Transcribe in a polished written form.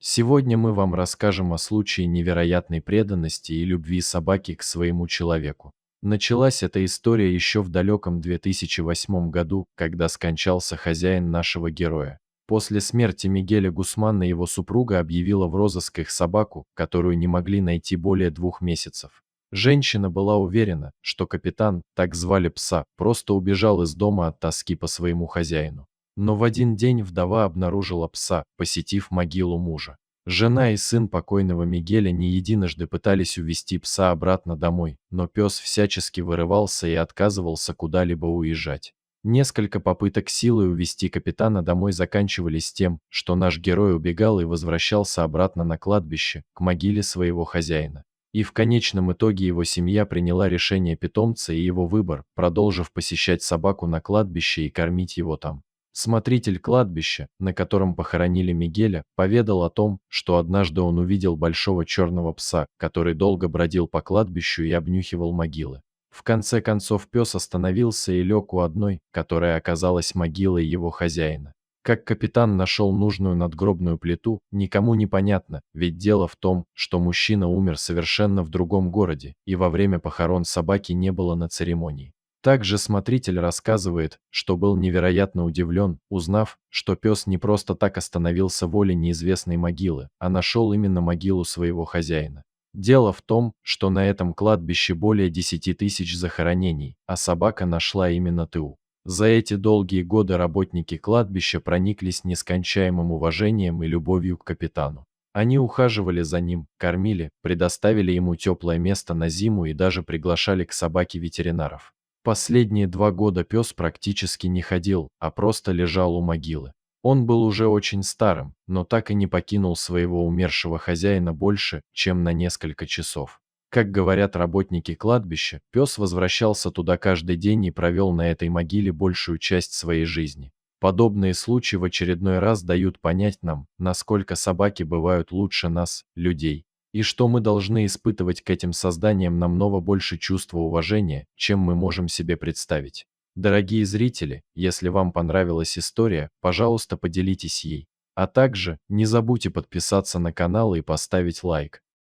Сегодня мы вам расскажем о случае невероятной преданности и любви собаки к своему человеку. Началась эта история еще в далеком 2008 году, когда скончался хозяин нашего героя. После смерти Мигеля Гусмана его супруга объявила в розыск их собаку, которую не могли найти более 2 месяцев. Женщина была уверена, что капитан, так звали пса, просто убежал из дома от тоски по своему хозяину. Но в один день вдова обнаружила пса, посетив могилу мужа. Жена и сын покойного Мигеля не единожды пытались увести пса обратно домой, но пес всячески вырывался и отказывался куда-либо уезжать. Несколько попыток силой увести капитана домой заканчивались тем, что наш герой убегал и возвращался обратно на кладбище, к могиле своего хозяина. И в конечном итоге его семья приняла решение питомца и его выбор, продолжив посещать собаку на кладбище и кормить его там. Смотритель кладбища, на котором похоронили Мигеля, поведал о том, что однажды он увидел большого черного пса, который долго бродил по кладбищу и обнюхивал могилы. В конце концов пес остановился и лег у одной, которая оказалась могилой его хозяина. Как капитан нашел нужную надгробную плиту, никому не понятно, ведь дело в том, что мужчина умер совершенно в другом городе, и во время похорон собаки не было на церемонии. Также смотритель рассказывает, что был невероятно удивлен, узнав, что пес не просто так остановился возле неизвестной могилы, а нашел именно могилу своего хозяина. Дело в том, что на этом кладбище более 10 тысяч захоронений, а собака нашла именно ТУ. За эти долгие годы работники кладбища прониклись нескончаемым уважением и любовью к капитану. Они ухаживали за ним, кормили, предоставили ему теплое место на зиму и даже приглашали к собаке ветеринаров. Последние 2 года пес практически не ходил, а просто лежал у могилы. Он был уже очень старым, но так и не покинул своего умершего хозяина больше, чем на несколько часов. Как говорят работники кладбища, пес возвращался туда каждый день и провел на этой могиле большую часть своей жизни. Подобные случаи в очередной раз дают понять нам, насколько собаки бывают лучше нас, людей. И что мы должны испытывать к этим созданиям намного больше чувства уважения, чем мы можем себе представить. Дорогие зрители, если вам понравилась история, пожалуйста, поделитесь ей. А также не забудьте подписаться на канал и поставить лайк.